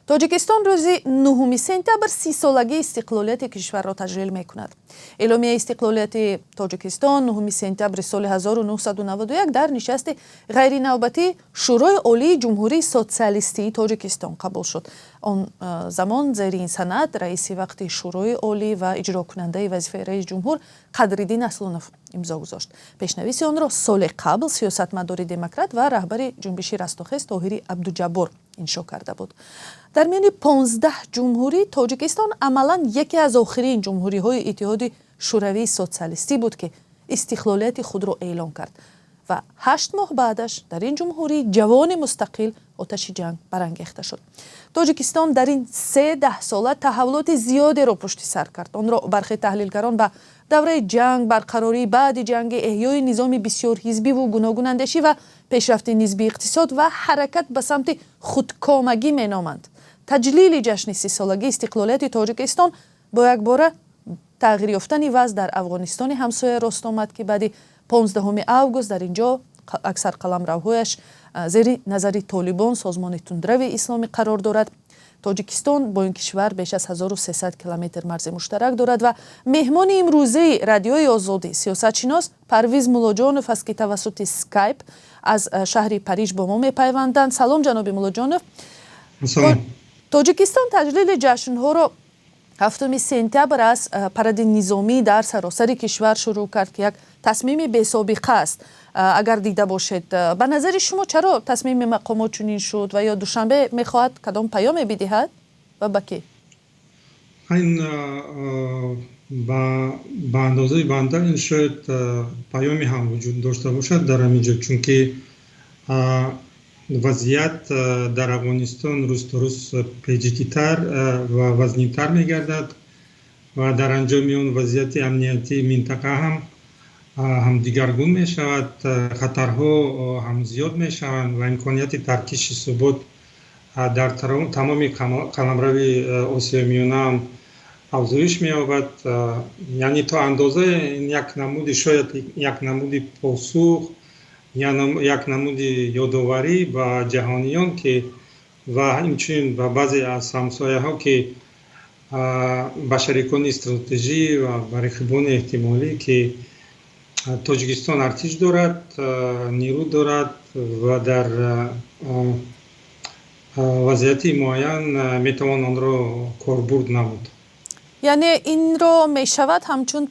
تاجیکستان روز 9 سپتامبر 30 سالگی استقلالیت کشور را تجلیل می‌کند. اعلامیه استقلالیت تاجیکستان 9 سپتامبر سال 1991 در نشست غیر نوبتی شورای عالی جمهوری سوسیالیستی تاجیکستان قبول شد. آن زمان زیر این سند رئیس وقت شورای عالی و اجرا کننده وظیفه رئیس جمهور قدرالدین اصلانوف امضا گذاشت. پیشنویس آن را سال قبل سیاستمدار دموکرات و رهبر جنبش رستاخیز طاهر عبدالجبار انشا کرده بود. در میان 15 جمهوری تاجیکستان عملاً یکی از آخرین جمهوری‌های اتحاد شوروی سوسیالیستی بود که استقلالیت خود را اعلام کرد و 8 ماه بعدش در این جمهوری جوان مستقل آتش جنگ برانگیخته شد. تاجیکستان در این 13 ساله تحولات زیادی را پشت سر کرد. آن را برخی تحلیلگران به دوره جنگ، برقراری بعد جنگ، احیای نظام بسیار حزبی و گوناگون اندیشی و پیشرفت نسبی اقتصاد و حرکت به سمت خودکامگی مینامند. تجلیل جشن 30 سالگی استقلالیت تاجیکستان با یک باره تغییر یافتن وضع در افغانستان همسایه راست آمد که بعد 15 اوگوست در اینجا اکثر قلمروهایش زیر نظر طالبان سازمان تندرو اسلامی قرار دارد. تاجیکستان با این کشور بیش از 1300 کیلومتر مرز مشترک دارد و مهمان امروزی رادیوی آزادی سیاستشناس پرویز مولاجانوف است که توسط اسکایپ از شهر پاریژ با ما میپیوندند. سلام جناب مولاجانوف. تاجیکستان تجلیل جشن‌ها را 7 سپتامبر از پرد نظامی در سراسر کشور شروع کرد که یک تصمیم بی‌سابقه است. اگر دیده باشید به نظر شما چرا تصمیم مقامات چنین شد و یا دوشنبه میخواهد کدام پیام بدهد و به کی؟ این با اندازه بنده این شاید پیامی هم وجود داشته باشد در اینجا، چون که وضعیت در افغانستان روز تا روز پیچیده‌تر و وزنی‌تر می‌گردد و در انجام اون وضعیت امنیتی منطقه هم دیگرگون می‌شود، خطرها هم زیاد می‌شوند و امکانیت ترکیش ثبات در تمام قلمروی آسیای میانه هم افزایش می‌یابد. یعنی تا اندازه یک نمود شاید یک نمود پاسخ یک نمود یادآوری با جهانیان که و همچنین با بعضی از همسایه‌ها که با شریکان استراتژی و با رقیبان احتمالی که تاجیکستان ارتش دارد، نیرو دارد و در وضعیت معین میتوان آن را کاربرد نمود. یعنی این را می شود همچون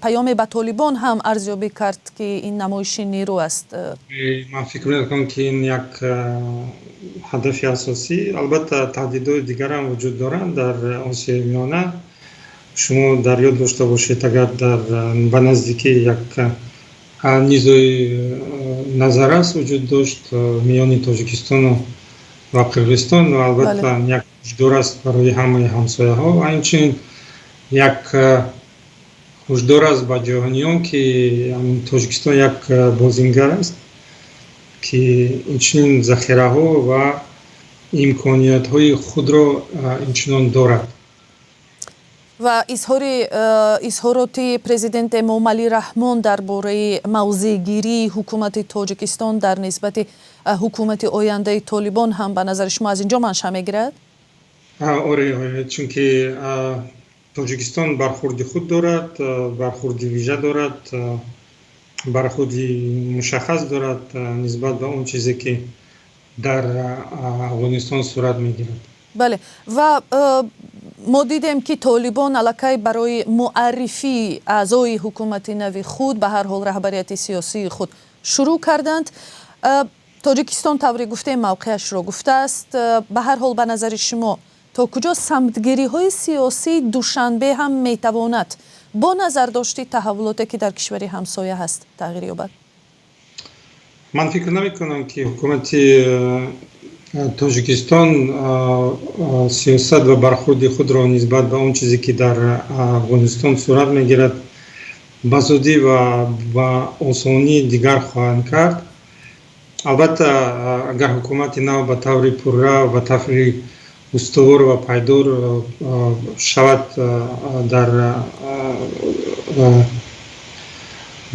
پیام به طالبان هم ارزیابی کرد که این نمایش نیرو است. من فکر می‌کنم که این یک هدف اساسی، البته تهدیدهای دیگر هم وجود دارند در آسیای میانه. شما در یاد داشته باشید اگر به نزدیکی یک نیزه نظرس وجود داشت میان تاجیکستان و قرقیزستان و البته یک هشدار است برای همه همسایه‌ها و همچنین یک هشدار است به جهانیان که تاجیکستان یک بازیگر است که اینچنین ذخیره‌ها و امکانیت‌های خود را اینچنان دارد. و اظهارات پرزیدنت امام علی رحمان درباره موضع‌گیری حکومت تاجیکستان در نسبت حکومت آینده طالبان هم به نظر شما از اینجا منشأ می‌گیرد؟ آره، چون که تاجیکستان برخورد خود دارد، برخورد ویژه دارد، برخورد مشخص دارد نسبت به اون چیزی که در افغانستان صورت می‌گیرد. بله و ما دیدیم که طالبان علاقه برای معرفی اعضای حکومت نوی خود به هر حال رهبریت سیاسی خود شروع کردند. تاجیکستان طوری گفته موقعش را گفته است. به هر حال به نظر شما تا کجا سمتگیری های سیاسی دوشنبه هم میتواند با نظر داشتی تحولاتی که در کشور همسایه هست تغییر یابد؟ من فکر نمی کنم که حکومت تاجیکستان سیاست و برخورد خود را نسبت به اون چیزی که در افغانستان صورت میگیرد به زودی و با آسانی دیگر خواهند کرد. البته اگر حکومت نو به طور پررو و طور استوار و پایدار شود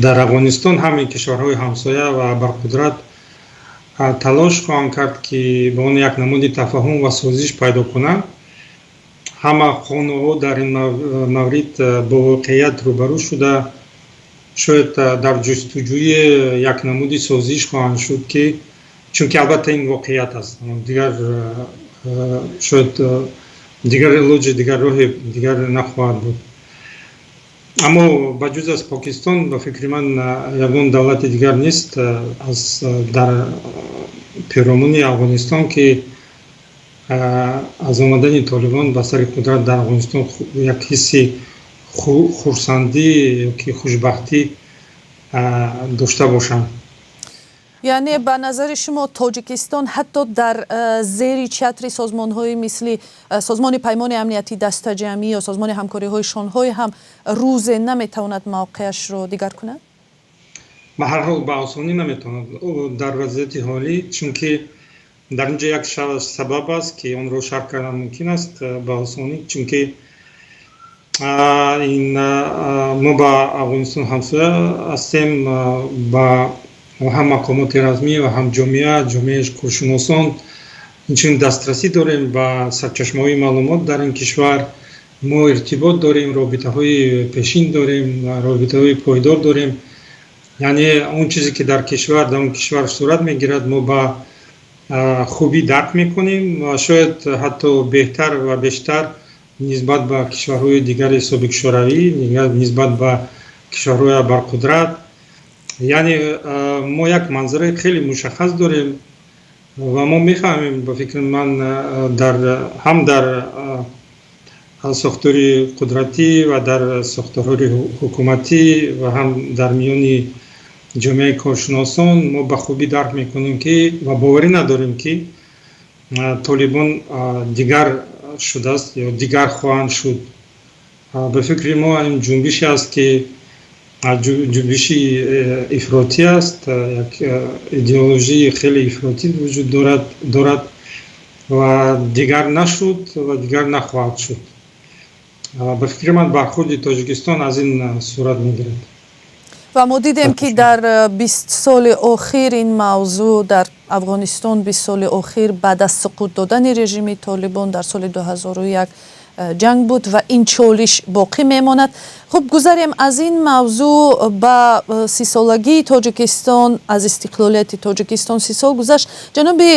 در افغانستان، همه کشورهای همسایه و برقدرت талош хоҳанд кард ки ба он як намуди тафаҳум ва созиш пайдо кунанд. ҳама хонуҳо дар ин маврид бо воқеият рӯбарӯ шуда шояд дар ҷустуҷӯи як намуди созиш хоҳанд шуд, ки чунки албатта ин воқеият аст, дигар шояд дигар илоҷи дигар роҳи дигар нахоҳад буд. аммо ба ҷуз аз Покистон ба фикри ман ягон давлати дигар нест дар пиромони Афғонистон ки аз омадани Толибон ба сари қудрат дар Афғонистон як ҳисси хурсандӣ ёки хушбахтӣ дошта бошанд. яъне ба назари шумо Тоҷикистон ҳатто дар зери чатри созмонҳои мисли созмони паймони амнияти дастаҷамъӣ ё созмони ҳамкориҳои шонҳой ҳам рӯзе наметавонад мавқеашро дигар кунад? ба ҳар ҳол ба осонӣ наметавонад дар вазъияти ҳолӣ, чунки дар инҷо як сабаб аст ки онро шарҳ кардан мумкин аст ба осонӣ, чунки мо ба Афғонистон ҳамсоя ҳастем, ба ҳам мақомоти размӣ ва ҳам ҷомеаи коршиносон инчунин дастрасӣ дорем ба сарчашмаҳои маълумот дар ин кишвар. мо иртибот дорем, робитаҳои пешин дорем, робитаҳои пойдор дорем. яъне он чизе ки дар он кишвар сурат мегирад мо ба хубӣ дарк мекунем ва шояд ҳатто беҳтар ва бештар нисбат ба кишварҳои дигари собиқшоравӣ, нисбат ба кишварҳои абарқудрат. яъне мо як манзараи хеле мушаххас дорем ва мо мефаҳмем, ба фикри ман, ҳам дар сохтори қудратӣ ва дар сохторҳои ҳукуматӣ ва ҳам дар миёни ҷомеаи коршиносон мо ба хубӣ дарк мекунем ки ва боварӣ надорем ки Толибон дигар шудааст ё дигар хоҳанд шуд. ба фикри мо ин ҷунбише аст ки ҷунбиши ифротӣ аст, як идеологии хеле ифротӣ вуҷуд дорад ва дигар нашуд ва дигар нахоҳад шуд. ба фикри ман бархурди Тоҷикистон аз ин сурат мегирад. ва мо дидем ки дар 20 соли охир ин мавзӯъ дар Афғонистон 20 соли охир баъд аз суқут додани режими Толибон дар соли 2001 ҷанг буд ва ин чолиш боқӣ мемонад. хуб, гузарем аз ин мавзӯъ ба сисолагии Тоҷикистон, аз истиқлолияти Тоҷикистон 30 сол гузашт. ҷаноби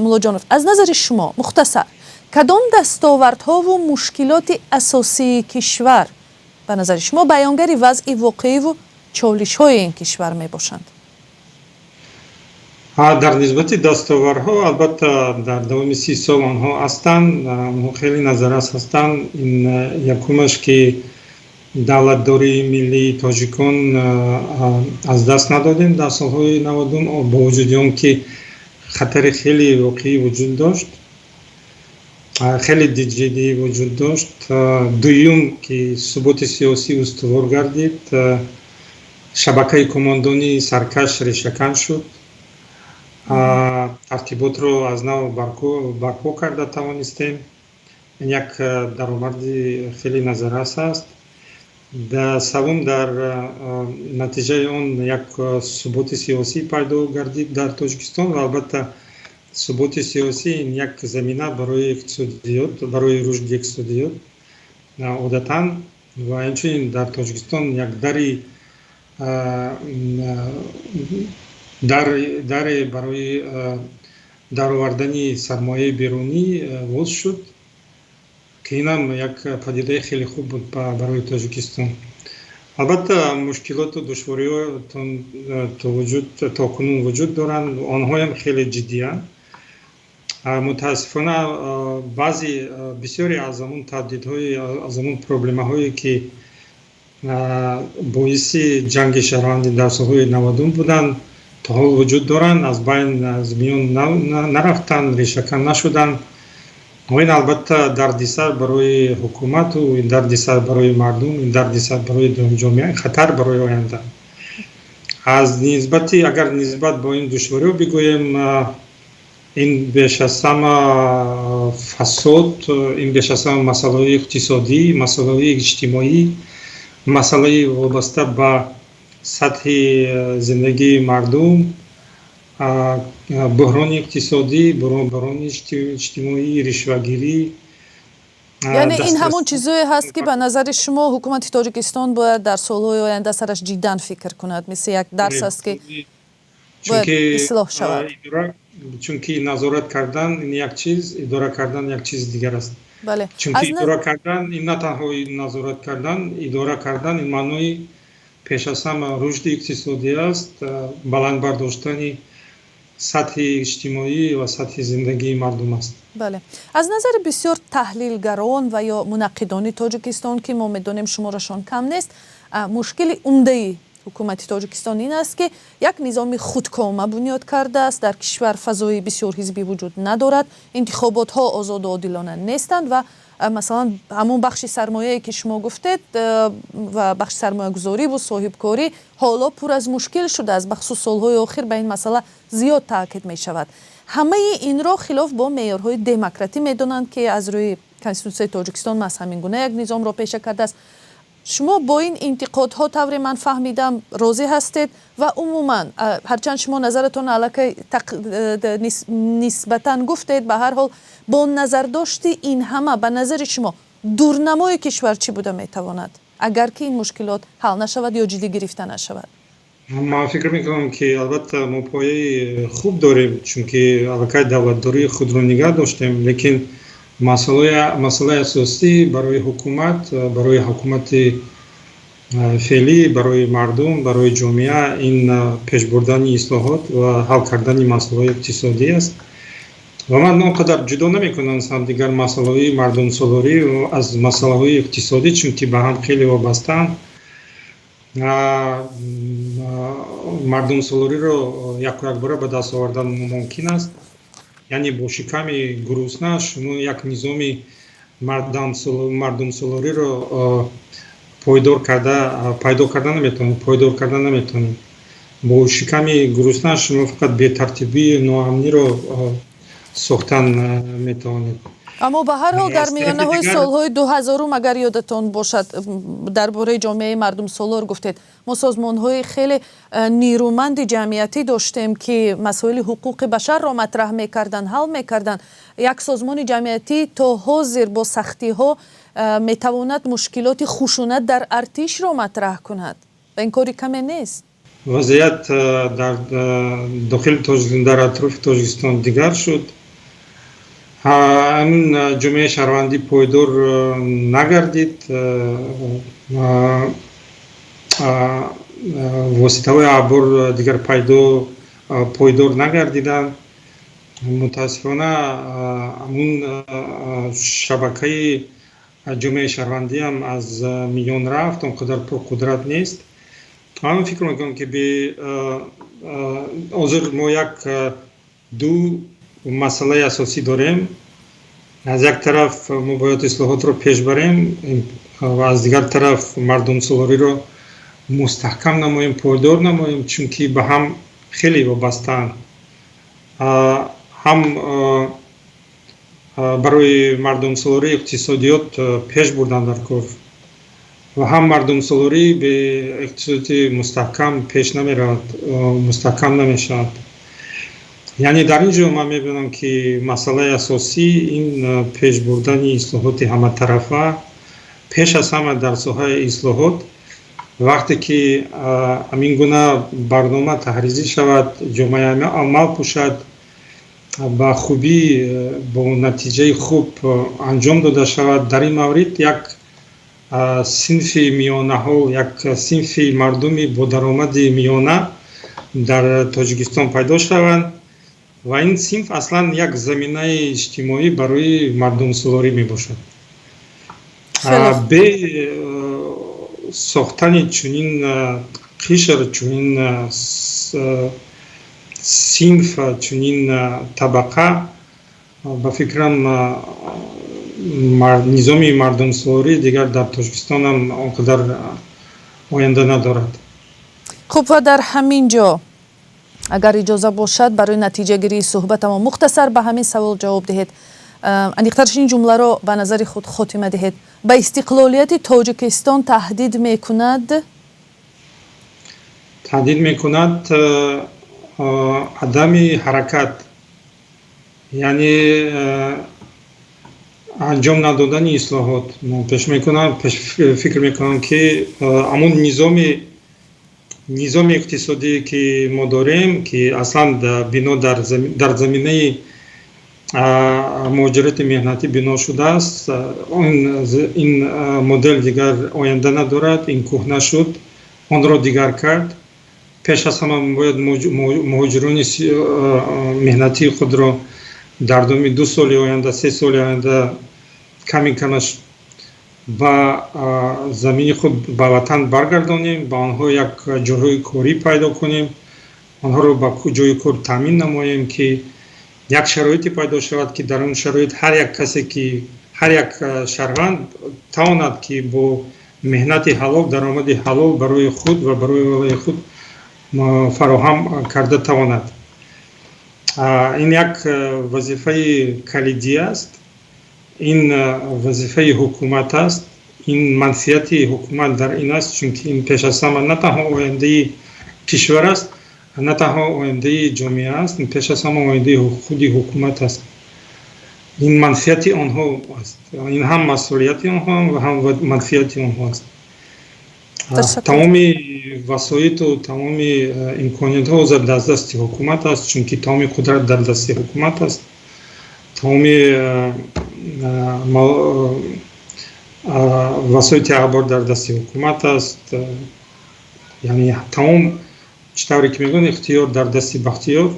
Муллоҷонов, аз назари шумо мухтасар кадом дастовардҳову мушкилоти асосии кишвар ба назари шумо баёнгари вазъи воқеиву чолишҳои ин кишвар мебошанд? дар нисбати дастоварҳо албатта дар давоми 30 сол онҳо ҳастанд, онҳо хеле назаррас ҳастанд. ин якумаш ки давлатдории миллии тоҷикон аз даст надодем дар солҳои 90 бо вуҷуди он ки хатари хеле воқеӣ вуҷуд дошт, хеле ҷиддӣ вуҷуд дошт. дуюм ки суботи сиёсӣ устувор гардид, шабакаи комондонӣ саркаш решакан шуд, тартиботро аз нав барпо карда тавонистем. ин як даромади хеле назаррас аст. савум дар натиҷаи он як суботи сиёсӣ пайдо гардид дар Тоҷикистон ва албатта суботи сиёсӣ ин як замина барои иқтисодиёт, барои рушди иқтисодиёт одатан ва инчунин дар Тоҷикистон як даре барои даровардани сармояи берунӣ воз шуд, ки инам як падидаи хеле хуб буд барои Тоҷикистон. албатта мушкилоту душвориҳо то кунун вуҷуд доранд, онҳоям хеле ҷиддиянд. мутаассифона бисёре аз амун таҳдидҳои, аз амун проблемаҳое ки боиси ҷанги шаҳрвандӣ дар солҳои 90 буданд, то ҳол вуҷуд доранд, аз миён нарафтанд, решакан нашуданд. ин албатта дардисар барои ҳукумату дардисар барои мардум, дардисар барои ҷомеа, хатар барои оянда. Агар нисбат бо ин душвориҳо бигӯем, ин беш аз ҳама фасод, ин беш аз ҳама масъалаҳои иқтисодӣ, масъалаҳои иҷтимоӣ, масъалаи вобаста ба сатҳи зиндагии мардум بحران اقتصادی، بحران اجتماعی، رشوه‌گیری. یعنی این همون چیزایی هست که به نظر شما حکومت تاجیکستان باید در سالهای آینده سرش جداً فکر کند، مثل یک درس است که باید اصلاح شود. چونکه نظارت کردن این یک چیز، اداره کردن یک چیز دیگر است. بله. چونکه اداره کردن این نه تنها نظارت کردن، اداره کردن این معنی پیش از همه رشد اقتصادی است، بلند برداشتن سطح اجتماعی و سطح زندگی مردم است. بله. از نظر بسیار تحلیلگران و یا منقدان تاجیکستان که ما میدونیم شمارشان کم نیست، مشکل عمده حکومت تاجیکستان این است که یک نظام خودکامه بنیاد کرده است. در کشور فضای بسیار حزبی وجود ندارد، انتخابات ها آزاد و عادلانه نیستند و مثلا همون بخش سرمایه که شما گفتید و بخش سرمایه گذاری و صاحبکاری حالا پر از مشکل شده است. بخصوص سالهای آخر به این مسئله زیاد تاکید می شود. همه این را خلاف با معیارهای دموکراتی می دانند که از روی کنستیتوسیون تاجیکستان از همین گونه یک نظام را پیشه کرده است. شما با این انتقادها طور من فهمیدم راضی هستید و عموما هرچند شما نظرتون علاقه نسبتا گفتید، به هر حال با نظر داشتی این همه به نظر شما دورنمای کشور چی بوده میتواند اگر که این مشکلات حل نشود یا جدی گرفته نشود؟ من فکر میکنم که البته ما پایه خوب داریم، چون که علاقه دولتداری خود رو نگه داشتیم، لیکن مسئله اساسی برای حکومت فعلی، برای مردم، برای جامعه این پیش بردن اصلاحات و حل کردن مسائل اقتصادی است. و من آنقدر جدا نمیکنم هم دیگر مسائل مردم سالاری و از مسائل اقتصادی، چون که به هم خیلی وابسته‌اند. مردم سالاری رو یک باره به دست آوردن ممکن است. یعنی با شکم گرسنه شما یک نظام مردم سالاری رو پایدار کردن نمیتونید. با شکم گرسنه شما فقط بی‌ترتیبی ناامنی رو ساختن میتونید. اما به هر حال در میانه های سالهای 2000 اگر یادتان باشد درباره جامعه مردم سالار گفتید، ما سازمان های خیلی نیرومند جمعیتی داشتیم که مسائل حقوق بشر را مطرح میکردن، حل میکردن. یک سازمان جمعیتی تا حاضر با سختی ها میتواند مشکلات خشونت در ارتش را مطرح کند و این کاری کمی نیست. وضعیت در داخل تاجیکستان، در اطراف تاجیکستان دیگر شد. همین جامعه شهروندی پایدار نگردید، واسطه های عبور دیگر پایدار نگردیدن. متاسفانه همون شبکه جامعه شهروندی هم از میان رفت، اونقدر پرقدرت نیست. من فکر میکنم که به ما یک دو مسئله اساسی داریم. از یک طرف ما باید اصلاحات رو پیش بریم و از دیگر طرف مردم سالاری رو مستحکم نماییم، پایدار نماییم، چون که به هم خیلی وابسته‌اند. هم برای مردم سالاری اقتصادیات پیش بردن در کار و هم مردم سالاری به اقتصادی مستحکم پیش مستحکم نمیشد. یعنی در اینجا من میبینم که مسئله اساسی این پیش بردن اصلاحات همه طرفه، پیش از همه در ساحه اصلاحات وقتی که همین گونه برنامه تحریزی شود، جامعه عمل پوشد، با خوبی با نتیجه خوب انجام داده شود، در این مورد یک صنف میانه ها، یک صنف مردمی با درآمد میانه در تاجیکستان پیدا شوند و این صنف اصلا یک زمینه اجتماعی برای مردم سالاری می باشد. به ساختن چنین قشر، چنین صنف، چنین طبقه، به فکرم نظام مردم سالاری دیگر در تاجیکستان هم آنقدر آینده ندارد. خب و در همین جا اگر اجازه باشد برای نتیجه گیری صحبت ما مختصر به همین سوال جواب دهید. اندیخترش این جمله را به نظر خود خاتمه دهید. به استقلالیت تاجیکستان تهدید میکند؟ تهدید میکند адами ҳаракат, яъне анҷом надодани ислоҳот. Ман фикр мекунам ки ҳамон низоми иқтисодие ки мо дорем, ки аслан бино дар заминаи муҳоҷирати меҳнатӣ бино шудааст, ин модел дигар оянда надорад, ин кӯҳна шуд, онро дигар кард. пеш аз ҳама бояд муҳоҷирони меҳнатии худро дар давоми 2 соли оянда, 3 соли оянда камаш ба замини худ ба ватан баргардонем, ба онҳо як ҷойҳои корӣ пайдо кунем, онҳоро ба ҷойи кор таъмин намоем, ки як шароите пайдо шавад, ки дар он шароит ҳар як касе, ки ҳар як шаҳрванд тавонад ки бо меҳнати ҳалол, даромади ҳалол барои худ ва барои оилаи худ фароҳам карда тавонад. ин як вазифаи калидӣ аст, ин вазифаи ҳукумат аст, ин манфиати ҳукумат дар ин аст, чунки ин пеш аз ҳама на танҳо ояндаи кишвар аст, на танҳо ояндаи ҷомеа аст, ин пеш аз ҳама ояндаи худи ҳукумат аст. ин манфиати онҳо аст, ин ҳам масъулияти онҳо ва ҳам манфиати онҳо аст. тамоми васоиту тамоми имкониятҳо ҳозир дар дасти ҳукумат аст, чунки тамоми қудрат дар дасти ҳукумат аст, тамоми васоити ахбор дар дасти ҳукумат аст, яъне тамом чӣ тавре ки мегӯянд ихтиёр дар дасти бахтиёр,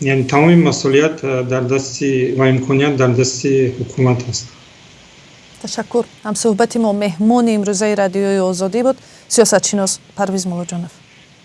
яъне тамоми масъулият дар дасти ва имконият дар дасти ҳукумат аст. ташаккур. ҳамсӯҳбати мо меҳмони имрӯзаи радиои Озодӣ буд сиёсатшинос Парвиз Моллоҷонов.